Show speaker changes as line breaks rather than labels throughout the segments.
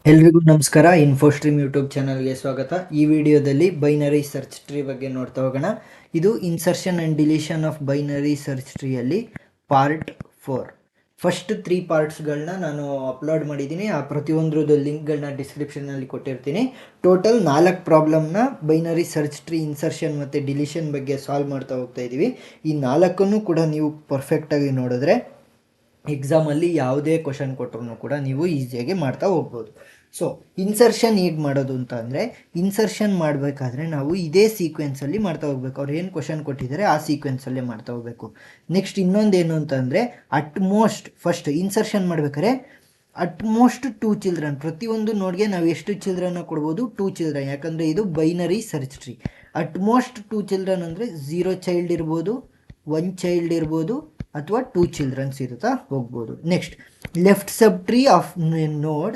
ಎಲ್ರಿಗೂ ನಮಸ್ಕಾರ. ಇನ್ಫೋಸ್ಟ್ರೀಮ್ ಯೂಟ್ಯೂಬ್ ಚಾನಲ್ಗೆ ಸ್ವಾಗತ. ಈ ವಿಡಿಯೋದಲ್ಲಿ ಬೈನರಿ ಸರ್ಚ್ ಟ್ರೀ ಬಗ್ಗೆ ನೋಡ್ತಾ ಹೋಗೋಣ. ಇದು insertion and deletion of binary search ಟ್ರೀಯಲ್ಲಿ ಪಾರ್ಟ್ 4. ಫಸ್ಟ್ 3 ಪಾರ್ಟ್ಸ್ಗಳನ್ನ ನಾನು ಅಪ್ಲೋಡ್ ಮಾಡಿದ್ದೀನಿ. ಆ ಪ್ರತಿಯೊಂದ್ರದ್ದು ಲಿಂಕ್ಗಳನ್ನ ಡಿಸ್ಕ್ರಿಪ್ಷನಲ್ಲಿ ಕೊಟ್ಟಿರ್ತೀನಿ. ಟೋಟಲ್ 4 ಪ್ರಾಬ್ಲಮ್ನ ಬೈನರಿ ಸರ್ಚ್ ಟ್ರೀ ಇನ್ಸರ್ಷನ್ ಮತ್ತು ಡಿಲೀಷನ್ ಬಗ್ಗೆ ಸಾಲ್ವ್ ಮಾಡ್ತಾ ಹೋಗ್ತಾ ಇದ್ದೀವಿ. ಈ 4 ಕೂಡ ನೀವು ಪರ್ಫೆಕ್ಟಾಗಿ ನೋಡಿದ್ರೆ ಎಕ್ಸಾಮಲ್ಲಿ ಯಾವುದೇ ಕ್ವಶನ್ ಕೊಟ್ಟರು ಕೂಡ ನೀವು ಈಸಿಯಾಗಿ ಮಾಡ್ತಾ ಹೋಗ್ಬೋದು. ಸೊ ಇನ್ಸರ್ಷನ್ ಹೇಗೆ ಮಾಡೋದು ಅಂತ ಅಂದರೆ, ಇನ್ಸರ್ಷನ್ ಮಾಡಬೇಕಾದ್ರೆ ನಾವು ಇದೇ ಸೀಕ್ವೆನ್ಸಲ್ಲಿ ಮಾಡ್ತಾ ಹೋಗ್ಬೇಕು. ಅವ್ರು ಏನು ಕ್ವಶನ್ ಕೊಟ್ಟಿದ್ದಾರೆ ಆ ಸೀಕ್ವೆನ್ಸಲ್ಲೇ ಮಾಡ್ತಾ ಹೋಗಬೇಕು. ನೆಕ್ಸ್ಟ್ ಇನ್ನೊಂದೇನು ಅಂತಂದರೆ, ಅಟ್ಮೋಸ್ಟ್ ಫಸ್ಟ್ ಇನ್ಸರ್ಷನ್ ಮಾಡ್ಬೇಕಾದ್ರೆ ಅಟ್ಮೋಸ್ಟ್ 2 ಚಿಲ್ಡ್ರನ್, ಪ್ರತಿಯೊಂದು ನೋಡ್ಗೆ ನಾವು ಎಷ್ಟು ಚಿಲ್ಡ್ರನ್ನ ಕೊಡ್ಬೋದು? 2 ಚಿಲ್ಡ್ರನ್. ಯಾಕಂದರೆ ಇದು binary search tree. Utmost 2 children ಅಂದರೆ 0 ಚೈಲ್ಡ್ ಇರ್ಬೋದು, 1 ಚೈಲ್ಡ್ ಇರ್ಬೋದು, ಅಥವಾ 2 ಚಿಲ್ಡ್ರನ್ಸ್ ಇರುತ್ತಾ ಹೋಗ್ಬೋದು. Next left sub tree of node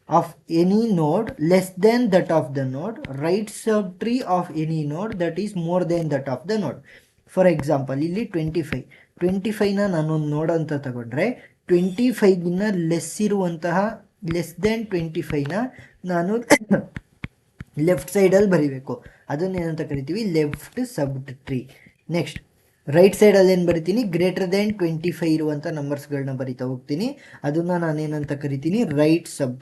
of any node less than that of the node, right sub tree of any node that is more than that of the node. For example ಇಲ್ಲಿ 25ನ ನಾನೊಂದು node ಅಂತ ತಗೊಂಡ್ರೆ 25ಗಿನ್ನ less ಇರುವಂತಹ less than 25ನ ನಾನು left ಸೈಡಲ್ಲಿ ಬರೀಬೇಕು. ಅದನ್ನೇನಂತ ಕರಿತೀವಿ? Left sub tree. Next right ಸೈಡಲ್ಲಿ ಏನು ಬರಿತೀನಿ? ಗ್ರೇಟರ್ ದೆನ್ 25 ಇರುವಂಥ ನಂಬರ್ಸ್ಗಳನ್ನ ಬರಿತಾ ಹೋಗ್ತೀನಿ. ಅದನ್ನು ನಾನೇನಂತ ಕರಿತೀನಿ? Right sub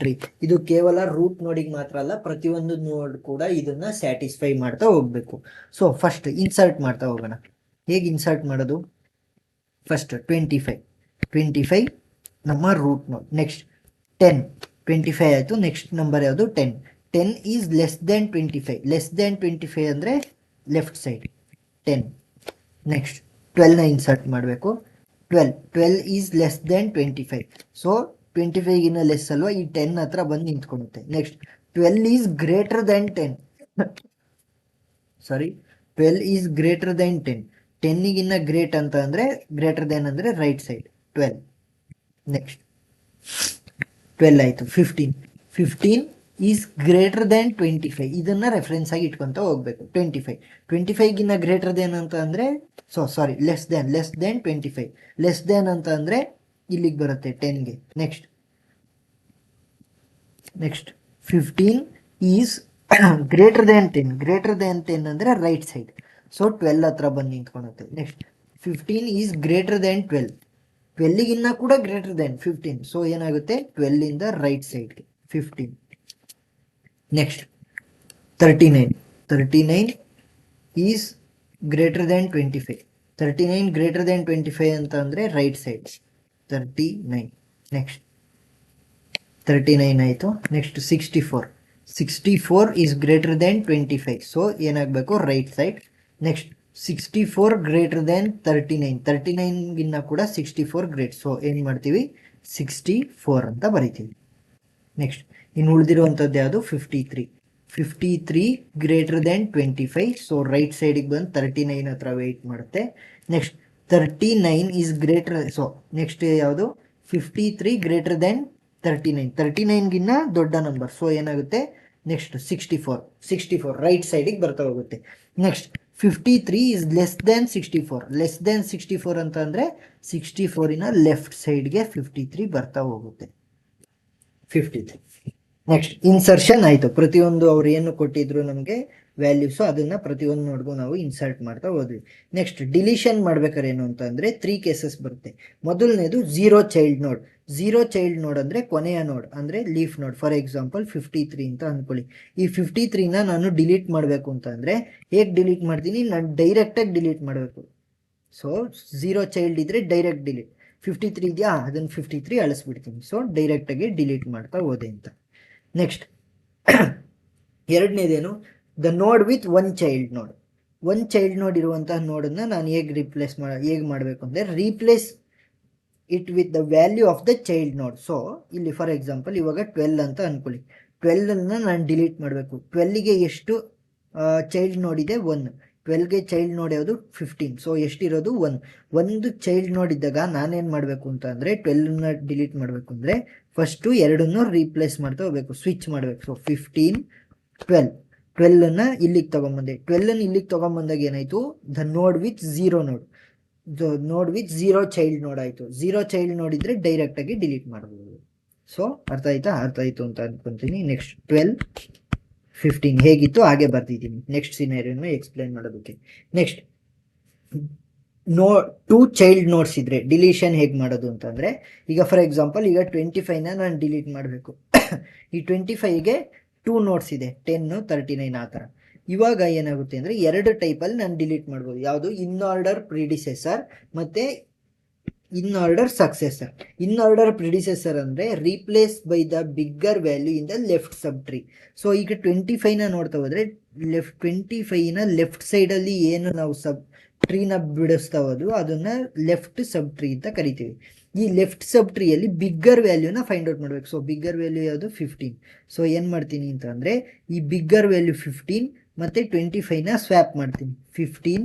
tree. ಇದು ಕೇವಲ ರೂಟ್ ನೋಡಿಗೆ ಮಾತ್ರ ಅಲ್ಲ, ಪ್ರತಿಯೊಂದು ನೋಡ್ ಕೂಡ ಇದನ್ನು ಸ್ಯಾಟಿಸ್ಫೈ ಮಾಡ್ತಾ ಹೋಗಬೇಕು. ಸೊ ಫಸ್ಟ್ ಇನ್ಸರ್ಟ್ ಮಾಡ್ತಾ ಹೋಗೋಣ. ಹೇಗೆ ಇನ್ಸರ್ಟ್ ಮಾಡೋದು? ಫಸ್ಟ್ 25 ನಮ್ಮ ರೂಟ್ ನೋಡ್. ನೆಕ್ಸ್ಟ್ 25 ಆಯಿತು. ನೆಕ್ಸ್ಟ್ ನಂಬರ್ ಯಾವುದು? 10 ಈಸ್ ಲೆಸ್ ದೆನ್ 25 ಅಂದರೆ ಲೆಫ್ಟ್ ಸೈಡ್ 10. ನೆಕ್ಸ್ಟ್ 12ನ ಇನ್ಸರ್ಟ್ ಮಾಡಬೇಕು. 12 ಈಸ್ ಲೆಸ್ ದೆನ್ 25. ಸೊ 25ಗಿನ್ನ ಲೆಸ್ ಅಲ್ವಾ, ಈ 10 ಹತ್ರ ಬಂದು ನಿಂತ್ಕೊಳುತ್ತೆ. Next 12 is greater than 10. 12 is greater than 10. 10ಗಿನ್ನ ಗ್ರೇಟ್ ಅಂತ ಅಂದರೆ, ಗ್ರೇಟರ್ ದೆನ್ ಅಂದರೆ ರೈಟ್ ಸೈಡ್ 12. ನೆಕ್ಸ್ಟ್ 12 ಆಯಿತು. 15 ಈಸ್ ಗ್ರೇಟರ್ ದೆನ್ 25. ಇದನ್ನು ರೆಫರೆನ್ಸ್ ಆಗಿ ಇಟ್ಕೊತ ಹೋಗ್ಬೇಕು. 25ಗಿನ್ನ ಗ್ರೇಟರ್ ದೆನ್ ಅಂತ ಅಂದರೆ ಲೆಸ್ ದೆನ್ 25. ಲೆಸ್ ದೆನ್ ಅಂತ ಅಂದರೆ ಇಲ್ಲಿಗೆ ಬರುತ್ತೆ 10ಗೆ. ನೆಕ್ಸ್ಟ್ 15 ಈಸ್ ಗ್ರೇಟರ್ ದೆನ್ 10 ಅಂದರೆ ರೈಟ್ ಸೈಡ್. ಸೊ 12 ಹತ್ರ ಬಂದು ನಿಂತ್ಕೊಳುತ್ತೆ. ನೆಕ್ಸ್ಟ್ 15 ಈಸ್ ಗ್ರೇಟರ್ ದೆನ್ 12ಗಿನ್ನ ಕೂಡ ಗ್ರೇಟರ್ ದೆನ್ 15. ಸೊ ಏನಾಗುತ್ತೆ? 12ಇಂದ ರೈಟ್ ಸೈಡ್ಗೆ 15. Next 39 is greater than 25. 39 greater than 25 ಅಂತ ಅಂದರೆ ರೈಟ್ ಸೈಡ್ 39. ನೆಕ್ಸ್ಟ್ 39 ಆಯಿತು. Next 64 is greater than 25. So ಏನಾಗಬೇಕು? Right side. Next 64 greater than 39ಗಿನ್ನ ಕೂಡ 64 ಗ್ರೇಟ್. ಸೊ ಏನು ಮಾಡ್ತೀವಿ? 64 ಅಂತ ಬರಿತೀವಿ. ನೆಕ್ಸ್ಟ್ ಇನ್ನು ಉಳಿದಿರುವಂಥದ್ದು ಯಾವುದು? 53 ಗ್ರೇಟರ್ ದೆನ್ 25. ಸೊ ರೈಟ್ ಸೈಡಿಗೆ ಬಂದು 39 ಹತ್ರ ವೆಯ್ಟ್ ಮಾಡುತ್ತೆ. Next 39 is greater. So next ಯಾವುದು? 53 ಗ್ರೇಟರ್ ದೆನ್ 39ಗಿನ್ನ ದೊಡ್ಡ ನಂಬರ್. ಸೊ ಏನಾಗುತ್ತೆ? ನೆಕ್ಸ್ಟ್ 64 ರೈಟ್ ಸೈಡಿಗೆ ಬರ್ತಾ ಹೋಗುತ್ತೆ. ನೆಕ್ಸ್ಟ್ 53 ಈಸ್ ಲೆಸ್ ದೆನ್ 64 ಅಂತ ಅಂದರೆ 64ನ ಲೆಫ್ಟ್ ಸೈಡ್ಗೆ 53 ಬರ್ತಾ ಹೋಗುತ್ತೆ. 53. ನೆಕ್ಸ್ಟ್ ಇನ್ಸರ್ಷನ್ ಆಯಿತು. ಪ್ರತಿಯೊಂದು ಅವ್ರು ಏನು ಕೊಟ್ಟಿದ್ರು ನಮಗೆ ವ್ಯಾಲ್ಯೂಸು, ಅದನ್ನು ಪ್ರತಿಯೊಂದು ನೋಡ್ಗೂ ನಾವು ಇನ್ಸರ್ಟ್ ಮಾಡ್ತಾ ಹೋದ್ವಿ. ನೆಕ್ಸ್ಟ್ ಡಿಲೀಷನ್ ಮಾಡ್ಬೇಕಾದ್ರೆ ಏನು ಅಂತ ಅಂದರೆ 3 ಕೇಸಸ್ ಬರುತ್ತೆ. ಮೊದಲನೇದು 0 ಚೈಲ್ಡ್ ನೋಡ್ ಅಂದರೆ ಕೊನೆಯ ನೋಡ್, ಅಂದರೆ ಲೀಫ್ ನೋಡ್. ಫಾರ್ ಎಕ್ಸಾಂಪಲ್ 53 ಅಂತ ಅಂದ್ಕೊಳ್ಳಿ. ಈ 53ನ ನಾನು ಡಿಲೀಟ್ ಮಾಡಬೇಕು ಅಂತ ಅಂದರೆ ಹೇಗೆ ಡಿಲೀಟ್ ಮಾಡ್ತೀನಿ? ನಾನು ಡೈರೆಕ್ಟಾಗಿ ಡಿಲೀಟ್ ಮಾಡಬೇಕು. ಸೊ 0 ಚೈಲ್ಡ್ ಇದ್ದರೆ ಡೈರೆಕ್ಟ್ ಡಿಲೀಟ್. 53 ಇದೆಯಾ, ಅದನ್ನು 53 ಅಳಿಸ್ಬಿಡ್ತೀನಿ. ಸೊ ಡೈರೆಕ್ಟಾಗಿ ಡಿಲೀಟ್ ಮಾಡ್ತಾ ಹೋದೆ ಅಂತ. ನೆಕ್ಸ್ಟ್ ಎರಡನೇದೇನು? ದ ನೋಡ್ ವಿತ್ 1 ಚೈಲ್ಡ್ ನೋಡ್ ಇರುವಂತಹ ನೋಡನ್ನು ನಾನು ಹೇಗೆ ಮಾಡಬೇಕು ಅಂದರೆ replace it with the value of the child ನೋಡ್. ಸೊ ಇಲ್ಲಿ ಫಾರ್ ಎಕ್ಸಾಂಪಲ್ ಇವಾಗ 12 ಅಂತ ಅಂದ್ಕೊಳ್ಳಿ. 12ಅನ್ನು ನಾನು ಡಿಲೀಟ್ ಮಾಡಬೇಕು. 12ಗೆ ಎಷ್ಟು ಚೈಲ್ಡ್ ನೋಡ್ ಇದೆ? 1. 12ಗೆ ಚೈಲ್ಡ್ ನೋಡ್ ಯಾವುದು? 15. ಸೊ ಎಷ್ಟಿರೋದು? 1. ಒಂದು ಚೈಲ್ಡ್ ನೋಡ್ ಇದ್ದಾಗ ನಾನೇನು ಮಾಡಬೇಕು ಅಂತ ಅಂದರೆ 12ನ ಡಿಲೀಟ್ ಮಾಡಬೇಕು ಅಂದರೆ ಫಸ್ಟು ಎರಡನ್ನೂ ರೀಪ್ಲೇಸ್ ಮಾಡ್ತಾ ಹೋಗ್ಬೇಕು, ಸ್ವಿಚ್ ಮಾಡಬೇಕು. ಸೊ 15 12ನ ಇಲ್ಲಿಗೆ ತೊಗೊಂಬಂದೆ. 12ನ ಇಲ್ಲಿಗೆ ತೊಗೊಂಬಂದಾಗ ಏನಾಯಿತು? ದ ನೋಡ್ ವಿತ್ 0 ಚೈಲ್ಡ್ ನೋಡ್ ಆಯಿತು. 0 ಚೈಲ್ಡ್ ನೋಡಿದರೆ ಡೈರೆಕ್ಟಾಗಿ ಡಿಲೀಟ್ ಮಾಡ್ಬೋದು. ಸೊ ಅರ್ಥ ಆಯಿತು ಅಂತ ಅನ್ಕೊಂತೀನಿ. ನೆಕ್ಸ್ಟ್ 12, 15 ಹೇಗಿತ್ತು ಹಾಗೆ ಬರ್ತಿದ್ದೀನಿ ನೆಕ್ಸ್ಟ್ ಸಿನಾರಿಯೋನ ಎಕ್ಸ್ಪ್ಲೈನ್ ಮಾಡೋದಕ್ಕೆ. ನೆಕ್ಸ್ಟ್ ಟೂ ಚೈಲ್ಡ್ ನೋಟ್ಸ್ ಇದ್ರೆ ಡಿಲೀಷನ್ ಹೇಗೆ ಮಾಡೋದು ಅಂತಂದರೆ, ಈಗ ಫಾರ್ ಎಕ್ಸಾಂಪಲ್ ಈಗ 25ನ ನಾನು ಡಿಲೀಟ್ ಮಾಡಬೇಕು. ಈ 25ಗೆ 2 ನೋಟ್ಸ್ ಇದೆ, 10, 39 ಆ ಥರ. ಇವಾಗ ಏನಾಗುತ್ತೆ ಅಂದರೆ 2 ಟೈಪಲ್ಲಿ ನಾನು ಡಿಲೀಟ್ ಮಾಡ್ಬೋದು. ಯಾವುದು? ಇನ್ ಆರ್ಡರ್ ಪ್ರಿಡಿಸೆಸರ್ ಮತ್ತು in order successor. In order predecessor ಅಂದರೆ replace by the bigger value in the left sub tree. So ಈಗ 25ನ ನೋಡ್ತಾ ಹೋದರೆ 25ನ ಲೆಫ್ಟ್ ಸೈಡಲ್ಲಿ ಏನು ನಾವು ಸಬ್ ಟ್ರೀನ ಬಿಡಿಸ್ತಾ ಹೋದ್ವು ಅದನ್ನು ಲೆಫ್ಟ್ ಸಬ್ ಟ್ರೀ ಅಂತ ಕರಿತೀವಿ. ಈ ಲೆಫ್ಟ್ ಸಬ್ ಟ್ರೀಯಲ್ಲಿ ಬಿಗ್ಗರ್ ವ್ಯಾಲ್ಯೂನ ಫೈಂಡ್ ಔಟ್ ಮಾಡಬೇಕು. ಸೊ ಬಿಗ್ಗರ್ ವ್ಯಾಲ್ಯೂ ಯಾವುದು? 15. ಸೊ ಏನು ಮಾಡ್ತೀನಿ ಅಂತ ಅಂದರೆ ಈ ಬಿಗ್ಗರ್ ವ್ಯಾಲ್ಯೂ 15 ಮತ್ತು 25ನ ಸ್ವ್ಯಾಪ್ ಮಾಡ್ತೀನಿ. 15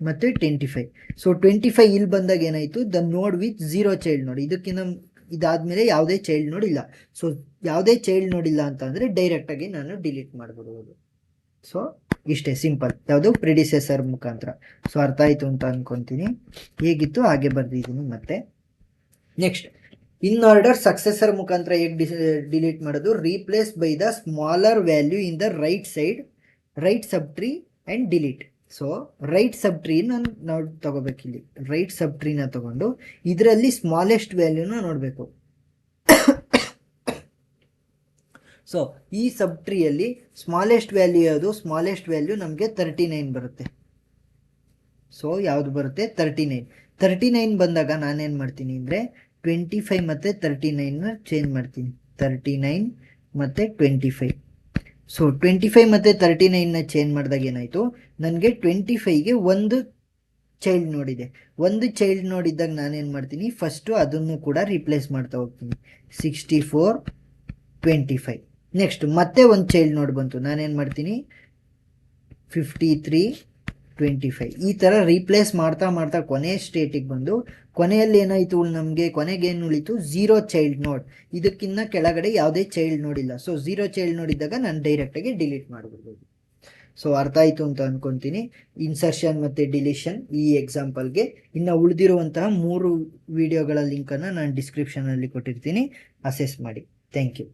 ಮತ್ತು 25. ಸೊ 25 ಇಲ್ಲಿ ಬಂದಾಗ ಏನಾಯಿತು? ದ ನೋಡ್ ವಿತ್ 0 ಚೈಲ್ಡ್ ನೋಡ್. ಇದಕ್ಕಿಂತ ಇದಾದಮೇಲೆ ಯಾವುದೇ ಚೈಲ್ಡ್ ನೋಡ್ ಇಲ್ಲ. ಸೊ ಯಾವುದೇ ಚೈಲ್ಡ್ ನೋಡಿಲ್ಲ ಅಂತ ಅಂದರೆ ಡೈರೆಕ್ಟಾಗಿ ನಾನು ಡಿಲೀಟ್ ಮಾಡಿಬಿಡ್ಬೋದು. ಸೊ ಇಷ್ಟೇ ಸಿಂಪಲ್. ಯಾವುದು? ಪ್ರಿಡಿಸೆಸರ್ ಮುಖಾಂತರ. ಸೊ ಅರ್ಥ ಆಯಿತು ಅಂತ ಅನ್ಕೊತೀನಿ. ಹೇಗಿತ್ತು ಹಾಗೆ ಬರ್ದಿದ್ದೀನಿ ಮತ್ತೆ. ನೆಕ್ಸ್ಟ್ ಇನ್ ಆರ್ಡರ್ ಸಕ್ಸೆಸರ್ ಮುಖಾಂತರ ಹೇಗೆ ಡಿಲೀಟ್ ಮಾಡೋದು? Replace by the smaller value in the right side, right sub tree and delete. So right sub ಟ್ರೀನ ನಾವು ತಗೋಬೇಕಿಲ್ಲಿ. ರೈಟ್ ಸಬ್ ಟ್ರೀನ ತಗೊಂಡು ಇದರಲ್ಲಿ ಸ್ಮಾಲೆಸ್ಟ್ ವ್ಯಾಲ್ಯೂನ ನೋಡಬೇಕು. ಸೊ ಈ ಸಬ್ ಟ್ರೀಯಲ್ಲಿ ಸ್ಮಾಲೆಸ್ಟ್ ವ್ಯಾಲ್ಯೂ ಯಾವುದು? ಸ್ಮಾಲೆಸ್ಟ್ ವ್ಯಾಲ್ಯೂ ನಮಗೆ 39 ಬರುತ್ತೆ. ಸೊ ಯಾವುದು ಬರುತ್ತೆ? 39. 39 ಬಂದಾಗ ನಾನೇನು ಮಾಡ್ತೀನಿ ಅಂದರೆ 25 ಮತ್ತು 39ನ ಚೇಂಜ್ ಮಾಡ್ತೀನಿ. 39 ಮತ್ತು 25. ಸೊ 25 ಮತ್ತು 39ನ ಚೇಂಜ್ ಮಾಡಿದಾಗ ಏನಾಯಿತು? ನನಗೆ 25ಗೆ ಒಂದು ಚೈಲ್ಡ್ ನೋಡಿದೆ. ಒಂದು ಚೈಲ್ಡ್ ನೋಡಿದ್ದಾಗ ನಾನೇನು ಮಾಡ್ತೀನಿ? ಫಸ್ಟು ಅದನ್ನು ಕೂಡ ರಿಪ್ಲೇಸ್ ಮಾಡ್ತಾ ಹೋಗ್ತೀನಿ. 64, 25. ನೆಕ್ಸ್ಟ್ ಮತ್ತೆ ಒಂದು ಚೈಲ್ಡ್ ನೋಡ್ ಬಂತು, ನಾನೇನು ಮಾಡ್ತೀನಿ? 53, 25. ಈ ಥರ ರೀಪ್ಲೇಸ್ ಮಾಡ್ತಾ ಮಾಡ್ತಾ ಕೊನೆ ಸ್ಟೇಟಿಗೆ ಬಂದು ಕೊನೆಯಲ್ಲಿ ಏನಾಯಿತು ನಮಗೆ? ಕೊನೆಗೆ ಏನು ಉಳಿತು? 0 ಚೈಲ್ಡ್ ನೋಡ್. ಇದಕ್ಕಿಂತ ಕೆಳಗಡೆ ಯಾವುದೇ ಚೈಲ್ಡ್ ನೋಡಿಲ್ಲ. ಸೊ 0 ಚೈಲ್ಡ್ ನೋಡಿದ್ದಾಗ ನಾನು ಡೈರೆಕ್ಟಾಗಿ ಡಿಲೀಟ್ ಮಾಡಿಬಿಡ್ಬೋದು. ಸೊ ಅರ್ಥ ಆಯಿತು ಅಂತ ಅನ್ಕೊತೀನಿ. ಇನ್ಸರ್ಷನ್ ಮತ್ತು ಡಿಲೀಷನ್ ಈ ಎಕ್ಸಾಂಪಲ್ಗೆ. ಇನ್ನು ಉಳಿದಿರುವಂತಹ 3 ವಿಡಿಯೋಗಳ ಲಿಂಕನ್ನು ನಾನು ಡಿಸ್ಕ್ರಿಪ್ಷನಲ್ಲಿ ಕೊಟ್ಟಿರ್ತೀನಿ, ಅಸೆಸ್ ಮಾಡಿ. Thank you.